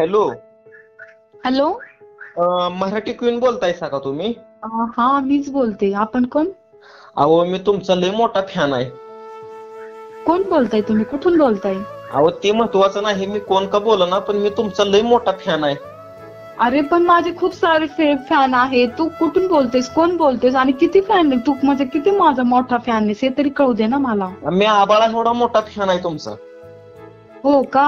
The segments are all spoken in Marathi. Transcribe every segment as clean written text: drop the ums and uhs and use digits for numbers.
हॅलो. हॅलो. मराठी क्वीन बोलतायसा का तुम्ही? हा, मीच बोलते. आपण कोण? अहो, मी तुमचा लय मोठा फॅन आहे. कोण बोलताय तुम्ही? कुठून बोलताय? अहो, ते महत्वाचं नाही मी कोण का बोलना, पण मी तुमचा लय मोठा फॅन आहे. अरे पण माझे खूप सारे फॅन आहेत. तू कुठून बोलतेस? कोण बोलतेस? आणि किती फॅन तू? म्हणजे किती माझा मोठा फॅन आहेस हे तरी कळू दे ना मला. मी आबाळा एवढा मोठा फॅन आहे तुमचा. हो का?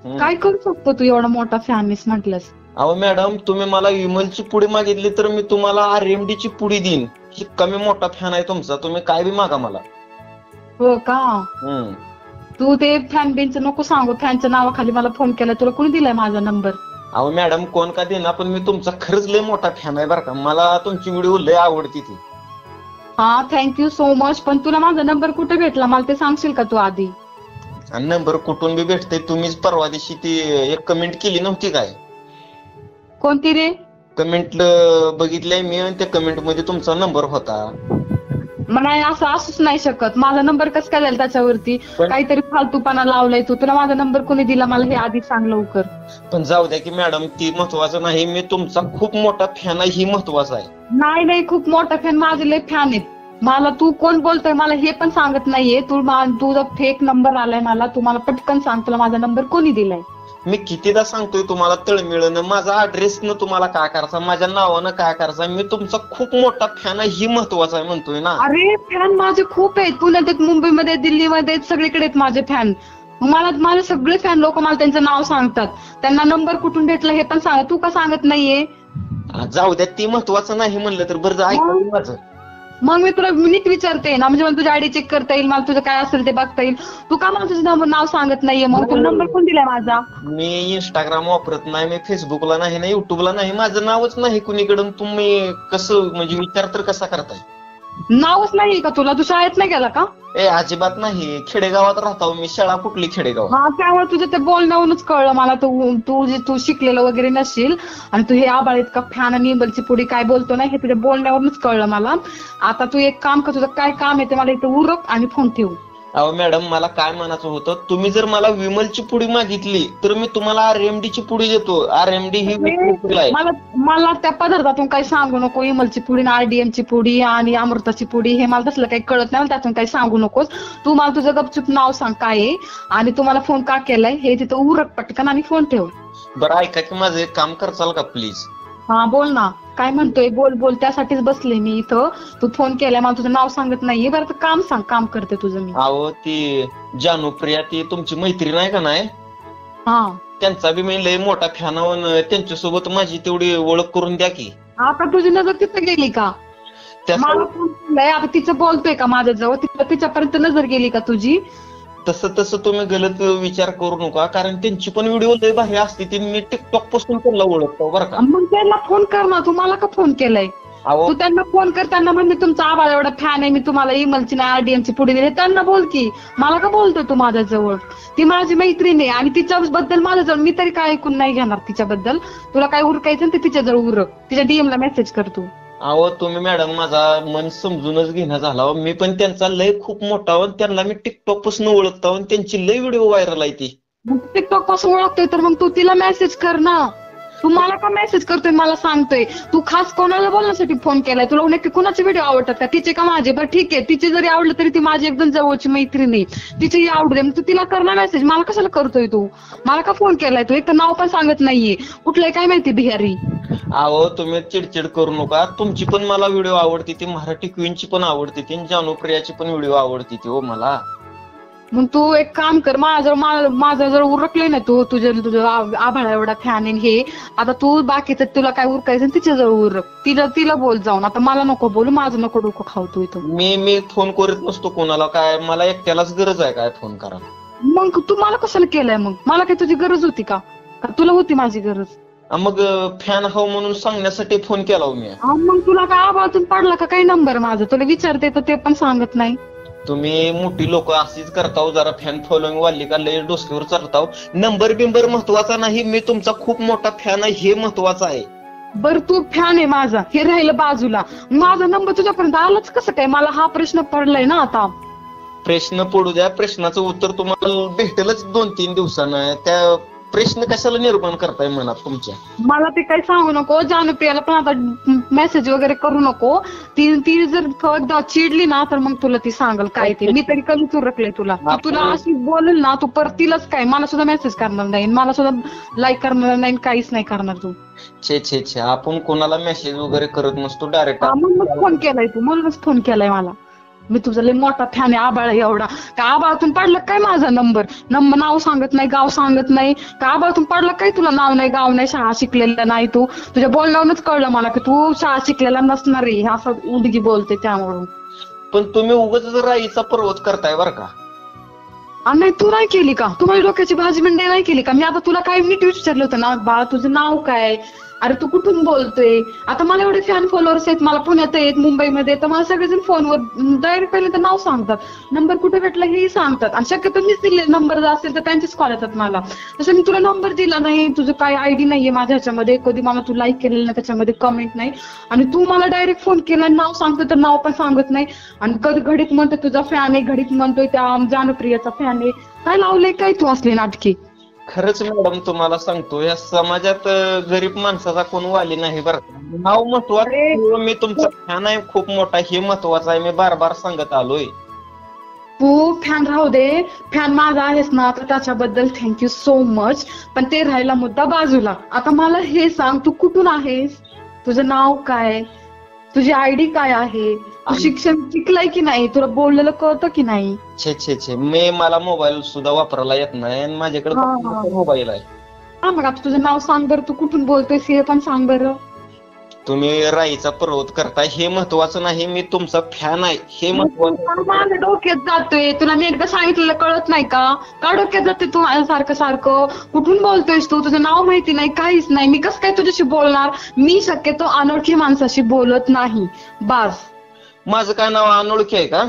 हम्म. काय करू शकतो तू एवढा मोठा फॅन आहेस म्हटलंस? अहो मॅडम, तुम्ही मला विमलची पुडी मागितली तर मी तुम्हाला RMD ची पुडी देईन. इतका मी मोठा फॅन आहे तुमचा. तुम्ही काय बी मागा मला. हो का? हम्म. तू ते फॅन बिनचं नको सांगू. फॅनच्या नावाखाली मला फोन केला. तुला कोणी दिलाय माझा नंबर? अहो मॅडम, कोण का देना, पण मी तुमचा खरंच लय मोठा फॅन आहे बरं का. मला तुमची व्हिडिओ लय आवडती ती. हा, थँक्यू सो मच. पण तुला माझा नंबर कुठे भेटला मला ते सांगशील का तू आधी? आणि नंबर कुठून बी भेटते. तुम्हीच परवा दिवशी ती एक कमेंट केली नव्हती काय? कोणती रे? कमेंट बघितलंय मी आणि त्या कमेंट मध्ये तुमचा नंबर होता. नाही, असं असूच नाही शकत. माझा नंबर कसं काय जाईल त्याच्यावरती? पण काहीतरी फालतूपणा लावलाय तू. तुला माझा नंबर कोणी दिला मला हे आधी सांग लवकर. पण जाऊ द्या की मॅडम, ती महत्वाचं नाही. मी तुमचा खूप मोठा फॅन आहे, ही महत्वाचं आहे. नाही नाही, खूप मोठा फॅन. माझे लय फॅन आहेत. मला तू कोण बोलतोय मला हे पण सांगत नाहीये. तुझा फेक नंबर आलाय मला. तू मला पटकन सांग, तुला माझा नंबर कोणी दिलाय? मी कितीदा सांगतोय तुम्हाला तळमिळन, माझा ऍड्रेस न तुम्हाला काय करायचा, माझ्या नावानं काय करायचं. मी तुमचा खूप मोठा फॅन आहे, ही महत्वाचं आहे म्हणतोय ना. अरे फॅन माझे खूप आहेत. पुण्यात आहेत, मुंबईमध्ये, दिल्लीमध्ये आहेत, सगळीकडे आहेत माझे फॅन. माझे सगळे फॅन लोक मला त्यांचं नाव सांगतात. त्यांना नंबर कुठून भेटला हे पण सांग. तू का सांगत नाहीये? जाऊ द्या, ती महत्वाचं नाही म्हणलं तर बरं ऐका माझं. मग मी तुला नीट विचारते ना, म्हणजे मला तुझी आयडी चेक करता येईल, मला तुझं काय असेल ते बघता येईल. तू का मला तुझं नाव सांगत नाहीये? मग तुला नंबर कोण दिलाय माझा? मी इंस्टाग्राम वापरत नाही, मी फेसबुकला नाही ना, युट्यूबला नाही, माझं नावच नाही कुणीकडून. तुम्ही कसं म्हणजे विचार तर कसा करताय? नावच नाहीये का तुला? तू शाळेत नाही गेला का? अजिबात नाही. खेडेगावात राहतो मी. शाळा कुठली खेडेगाव? हा, त्यामुळे तुझं ते बोलण्यावरूनच कळलं मला तू शिकलेलं वगैरे नसशील आणि तू हे आबाळ इतका फॅन आणि इमलची पुडी काय बोलतो ना हे तुझ्या बोलण्यावरूनच कळलं मला. आता तू एक काम कर, तुझं काय काम आहे ते मला इथं उरक आणि फोन ठेव. अहो मॅडम, मला काय म्हणायचं होतं, तुम्ही जर मला विमलची पुडी मागितली तर मी तुम्हाला RMD ची पुडी देतो. RMD ही विकली आहे. मला त्या पदार्थातून काही सांगू नको. इमलची पुडी, RDM ची पुडी आणि अमृताची पुडी हे मला तसलं काही कळत नाही. त्यातून काही सांगू नकोस. तू मला तुझं गपचूप नाव सांग काय आहे आणि तुम्हाला फोन का केलाय हे तिथं उरक पटकन आणि फोन ठेव. बरं ऐका की, माझं एक काम करचाल का प्लीज? हा, बोल ना. काय म्हणतोय? बोल बोल. त्यासाठीच बसले मी इथं. तू फोन केलाय, मला तुझं नाव सांगत नाहीये. बरं तर काम सांग, काम करते तुझं मी. अहो, ती जानूप्रिया, ती तुमची मैत्रीण आहे का नाही? हा, त्यांचा बी मी लय मोठा फॅन आहे. त्यांच्यासोबत माझी तेवढी ओळख करून द्या की. आता तुझी नजर तिथं गेली का? मला फोन केलाय, आता तिचं बोलतोय का माझ्याजवळ? तिच्यापर्यंत नजर गेली का तुझी? तसं तुम्ही गलत विचार करू नका, कारण त्यांची पण व्हिडिओ लय भारी असते. ती मी टिकटॉक पासून त्यांना ओळखतो बरं का. मग त्यांना फोन कर ना. तू मला का फोन केलाय? अहो, तू त्यांना फोन कर, त्यांना म्हण मी तुमचा आबाळ एवढा फॅन आहे, मी तुम्हाला इमलची नाही RDM ची पुढे दिली. त्यांना बोल की. मला का बोलतोय तू माझ्याजवळ? ती माझी मैत्रीण आहे आणि तिच्याबद्दल माझ्याजवळ मी तरी काय ऐकून नाही घेणार तिच्याबद्दल. तुला काय उरकायचं ते तिच्याजवळ उरक. तिच्या DM ला मेसेज कर तू. अहो तुम्ही मॅडम माझा मन समजूनच घेणं झाला. मी पण त्यांचा लय खूप मोठा त्यांना मी टिकटॉक पासून ओळखतो आणि त्यांची लय व्हिडिओ व्हायरल आहे ती. टिकटॉक पासून ओळखतोय तर मग तू तिला मेसेज कर ना. तू मला का मेसेज करतोय मला सांगतोय? तू खास कोणाला बोलण्यासाठी फोन केलाय? तुला नक्की कोणाचे व्हिडिओ आवडतात का? तिचे का माझे? बरं ठीक आहे, तिचे जरी आवडलं तरी ती माझी एकदम जवळची मैत्रीण आहे. तिचेही आवडू दे. तू तिला कर ना मेसेज. मला कशाला करतोय तू? मला का फोन केलाय तू? एक तर नाव पण सांगत नाहीये. कुठलंय काय माहिती बिहारी. अहो तुम्ही चिडचिड करू नका. तुमची पण मला व्हिडिओ आवडती, ती मराठी क्वीनची पण आवडती, ती जानूप्रियाची पण व्हिडिओ आवडती ती हो मला. मग तू एक काम कर, माझं जर उरकलंय ना तुझं आभाळा एवढा फॅन हे. आता तू बाकीचं तुला काय उरकायचं तिच्याजवळ उरक. तिला बोल जाऊन. आता मला नको बोलू, माझं नको डोकं खाऊ तू इथं. मी फोन करत नसतो कोणाला. काय मला एकट्यालाच गरज आहे काय फोन करा? मग तू मला कशाला केलंय? मग मला काय तुझी गरज होती का? तुला होती माझी गरज? मग फॅन हो म्हणून सांगण्यासाठी फोन केला मी. मग तुला काय आबाळातून पडला का काही नंबर माझा? तुला विचारते तर ते पण सांगत नाही. तुम्ही मोठी लोक अशीच करताव. जरा फॅन फॉलोइंग वाढली का लय डोसक्यावर चढताव. नंबर बिंबर महत्वाचा नाही. मी तुमचा खूप मोठा फॅन आहे हे महत्वाचं आहे. बर तू फॅन आहे माझा हे राहिलं बाजूला. माझा नंबर तुझ्यापर्यंत आलाच कसं काय? मला हा प्रश्न पडलाय ना आता. प्रश्न पडू द्या. प्रश्नाचं उत्तर तुम्हाला भेटेलच 2-3 दिवसानं. त्या प्रश्न कशाला निर्माण करताय मनात तुमच्या? मला ते काही सांगू नको. जानप्रियाला पण आता मेसेज वगैरे करू नको. ती जर एकदा चिडली ना तर मग तुला ती सांगल काय ते. मी तरी कमी चुरकले तुला. तुला अशी बोलेल ना तू परत तिलाच काय, मला सुद्धा मेसेज करणार नाही, मला सुद्धा लाईक करणार नाही, काहीच नाही करणार तू. छे आपण कोणाला मेसेज वगैरे करत नसतो, डायरेक्ट. म्हणूनच फोन केलाय तू, म्हणूनच फोन केलाय मला. मी तुझा लय मोठा फॅन आहे. आबाळ एवढा का आबाळातून पडलं काय माझा नंबर? नाव सांगत नाही, गाव सांगत नाही का? आबाळातून पडलं काय तुला? नाव नाही, गाव नाही, शाळा शिकलेला नाही तू. तुझ्या बोलण्यावरूनच कळलं मला की तू शाळा शिकलेला नसणार आहे, असं उडगी बोलते त्यामुळं. पण तुम्ही उगाच राईचा पर्वत करताय बर का. नाही तू नाही केली का? तू माझ्या डोक्याची भाजी मंडई नाही केली का? मी आता तुला काय नीट विचारलं होतं ना, बाळा तुझं नाव काय, अरे तू कुठून बोलतोय? आता मला एवढे फॅन फॉलोअर्स आहेत, मला पुण्यात आहेत, मुंबईमध्ये, तर मला सगळेजण फोनवर डायरेक्ट पहिले तर नाव सांगतात, नंबर कुठे भेटला हेही सांगतात. आणि शक्यतो मीच दिले नंबर जर असेल तर त्यांचेच कॉल येतात मला. तसं मी तुला नंबर दिला नाही, तुझं काय आयडी नाहीये माझ्या ह्याच्यामध्ये, कधी मला तू लाईक केलेलं नाही, त्याच्यामध्ये कमेंट नाही, आणि तू मला डायरेक्ट फोन केला, नाव सांगतो तर नाव पण सांगत नाही. आणि कधी घडीत म्हणतोय तुझा फॅन आहे, घडीत म्हणतोय त्या जानप्रियाचा फॅन आहे. काय लावलंय काय तू असले नाटकी? खरंच मॅडम तुम्हाला सांगतो, या समाजात गरीब माणसाचा कोण वाली नाही बरं का. नाव महत्वाचं, मी तुमचा फॅन आहे खूप मोठा, हे महत्वाचं आहे. मी बार सांगत आलोय. तू फॅन राहू दे, फॅन माझा आहेस ना, तर त्याच्याबद्दल थँक्यू सो मच. पण ते राहिला मुद्दा बाजूला. आता मला हे सांग, तू कुठून आहेस? तुझं नाव काय? तुझी आयडी काय आहे? तू शिक्षण शिकलाय की नाही? तुला बोललेलं कळतं की नाही? छे मला मोबाईल सुद्धा वापरायला येत नाही, आणि माझ्याकडे मोबाईल आहे. हा मग आता तुझं नाव सांग बरं, तू कुठून बोलतोयस हे पण सांग बरं. तुम्ही राईचा पर्वत करताय हे महत्वाचं नाही, मी तुमचा फॅन आहे हे महत्वाचं. माझ्या डोक्यात जातोय, तुला मी एकदा सांगितलेलं कळत नाही का? का डोक्यात जाते तू माझ्या सारखं? कुठून बोलतोयस तू? तुझं नाव माहिती नाही, काहीच नाही. मी कसं काय तुझ्याशी बोलणार? मी शक्यतो अनोळखी माणसाशी बोलत नाही. बास. माझं काय नाव अनोळखी आहे का?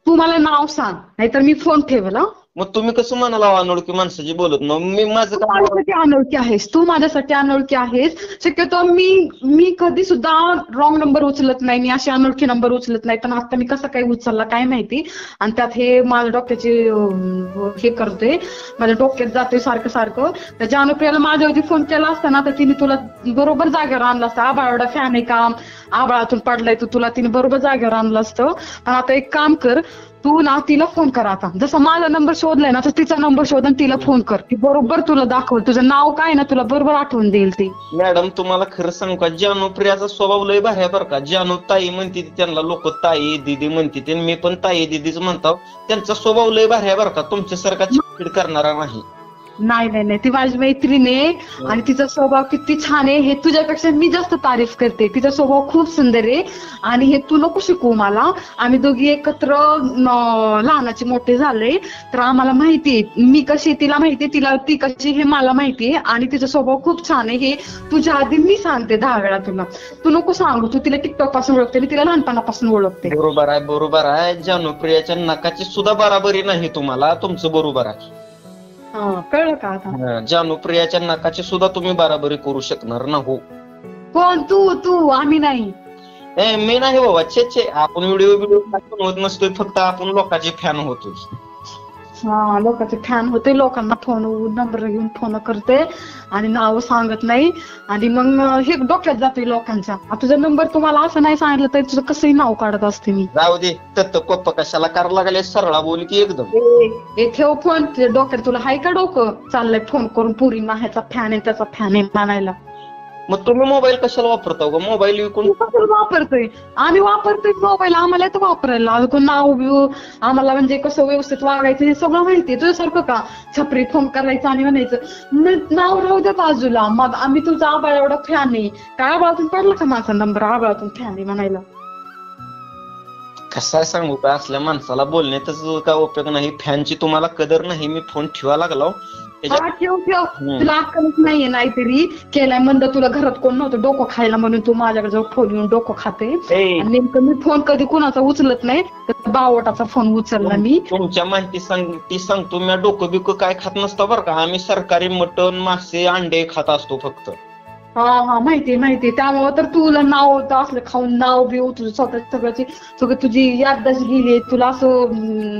तू मला नाव सांग, नाहीतर मी फोन ठेवला. मग तुम्ही कसं म्हणाला अनोळखी माणसाची बोलत ना? मी माझं काय माझ्यासाठी अनोळखी आहेस तू, माझ्यासाठी अनोळखी आहेस. शक्यतो मी कधी सुद्धा रॉंग नंबर उचलत नाही, मी अशी अनोळखी नंबर उचलत नाही. पण आता मी कसं काही उचलला काय माहिती, आणि त्यात हे माझ्या डोक्याचे हे करतोय, माझ्या डोक्यात जातोय सारखं. त्या जानप्रियाला माझ्यावरती फोन केला असता ना, तर तिने तुला बरोबर जागेवर आणलं असतं. आबाळ एवढा फॅन आहे का, आबाळातून पडलाय तू, तुला तिने बरोबर जागेवर आणलं असतं. पण आता एक काम कर, तू ना तिला फोन कर आता. जसा माझा नंबर शोधलाय ना, तर तिचा नंबर शोध आणि तिला फोन कर. ती बरोबर तुला दाखवल, तुझं नाव काय ना तुला बरोबर आठवून देईल ती. मॅडम तुम्हाला खरं सांगू का, जानप्रियाचा स्वभाव लय भारी आहे बरं का. जानू ताई म्हणते, त्यांना लोक ताई दीदी म्हणते, मी पण ताई दीदीच म्हणतो. त्यांचा स्वभाव लय भारी आहे बरं का, तुमच्यासारखा चिडचिड करणारा नाही. नाही ती माझी मैत्रीण आहे, आणि तिचा स्वभाव किती छान आहे हे तुझ्यापेक्षा मी जास्त तारीफ करते. तिचा स्वभाव खूप सुंदर आहे, आणि हे तू नको शिकवू मला. आम्ही दोघी एकत्र लहानाचे मोठे झाले, तर आम्हाला माहितीये मी कशी, तिला माहितीये तिला ती कशी, हे मला माहितीये. आणि तिचा स्वभाव खूप छान आहे हे तुझ्या आधी मी सांगते 10 वेळा तुला. तू नको सांगू, तू तिला टिकटॉक पासून ओळखते, मी तिला लहानपणापासून ओळखते. बरोबर आहे. जानप्रियाच्या नकाची सुद्धा बराबरी नाही तुम्हाला, तुमचं बरोबर आहे. कळलं का आता? जानप्रियाच्या नकाची सुद्धा तुम्ही बराबरी करू शकणार ना? हो. कोण? तू आम्ही नाही. मी नाही बाबा. छे आपण व्हिडिओ होत नसतोय, फक्त आपण लोकांचे फॅन होतोय. लोकांचे फॅन होते, लोकांना फोन नंबर घेऊन फोन करते आणि नाव सांगत नाही, आणि मग हे डोक्यात जातोय लोकांच्या. तुझा नंबर तुम्हाला असं नाही सांगितलं तर तुझं कसंही नाव काढत असते मी. जाऊ दे, तत्त कोप्प कशाला करायला लागले, सरळा बोल की एकदम. ठेव फोन. डोक्यात तुला हाय का डोकं? चाललंय फोन करून पुरी ह्याचा फॅन आहे त्याचा फॅन आहे म्हणायला. मग तुम्ही मोबाईल कशाला वापरता का? मोबाईल विकून वापरतोय आम्ही, वापरतोय मोबाईल. आम्हाला येतं वापरायला, नाव बिव आम्हाला म्हणजे कसं व्यवस्थित वागायचं हे सगळं माहितीये. तुझ्यासारखं का छपरी फोन करायचं आणि म्हणायचं नाव राहू द्या बाजूला, मग आम्ही तुझा आबाळ एवढा फॅन आहे काय? आबाळातून पडला का माझा नंबर? आबाळातून फॅन आहे म्हणायला. कसं सांगू का, असल्या माणसाला बोलण्यातच काय उपयोग नाही. फॅनची तुम्हाला कदर नाही. मी फोन ठेवा लागलो. ठेव तुला अक्कलच नाहीये, नाहीतरी केलाय म्हणलं. तुला घरात कोण नव्हतं डोकं खायला म्हणून तू माझ्याकडे जाऊन फोन येऊन डोकं खाते. नेमकं मी फोन कधी कुणाचा उचलत नाही, तर बावटाचा फोन उचलला मी. तुमच्या माहिती सांगतो, मी डोकं बिकं काय खात नसतो बरं का. आम्ही सरकारी मटण, मासे, अंडे खात असतो फक्त. हा माहिती त्यामुळे तर तुला नाव होतं असलं खाऊन नाव बिव तुझं स्वतः सगळं तुझी याददाश्त गेली तुला असं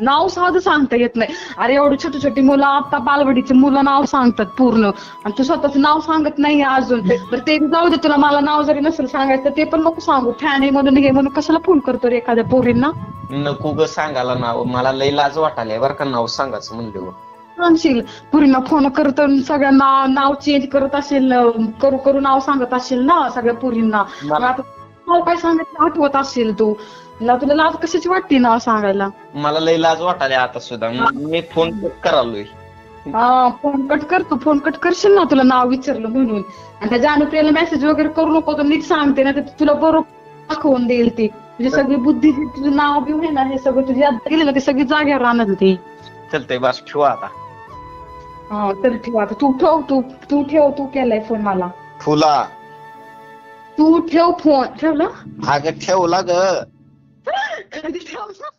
नाव साधं सांगता येत नाही. अरे एवढी छोटी छोटी मुलं आता बालवाडीची मुलं नाव सांगतात पूर्ण आणि तू स्वतःच नाव सांगत नाही अजून. बरं ते जाऊ दे, तुला मला नाव जरी नसेल सांगायचं तर ते पण नको सांगू. फॅन आहे म्हणून हे म्हणून कशाला फोन करतो रे एखाद्या पोरींना. नको ग सांगायला नाव, मला लय लाज वाटायला बरं का नाव सांगायचं म्हणल्यावर. सांगशील पुरींना फोन करत सगळ्यांना नाव चेंज करत असेल, करू नाव सांगत असेल ना सगळ्या पुरींना. आता नाव काय सांगितलं आठवत असेल तू, तुला लाज कशाची वाटते नाव सांगायला. मला लय लाज वाटायला आता सुद्धा, मी फोन करालोय. हा फोन कट करशील ना तुला नाव विचारलं म्हणून. आणि त्या जानुप्रियाला मेसेज वगैरे करू नको, तर नीट सांगते ना तुला बरोबर दाखवून देईल ती. तुझी सगळी बुद्धी तुझं नाव बिव आहे ना हे सगळं तुझी याद गेली ना ते सगळी जागेवर राहणार ती. चलतंय बस ठेव आता. हा तर ठेव आता, तू ठेव तू केलाय फोन मला. फुला तू ठेव फोन. ठेवला अगं ठेवला ग. कधी ठेवला.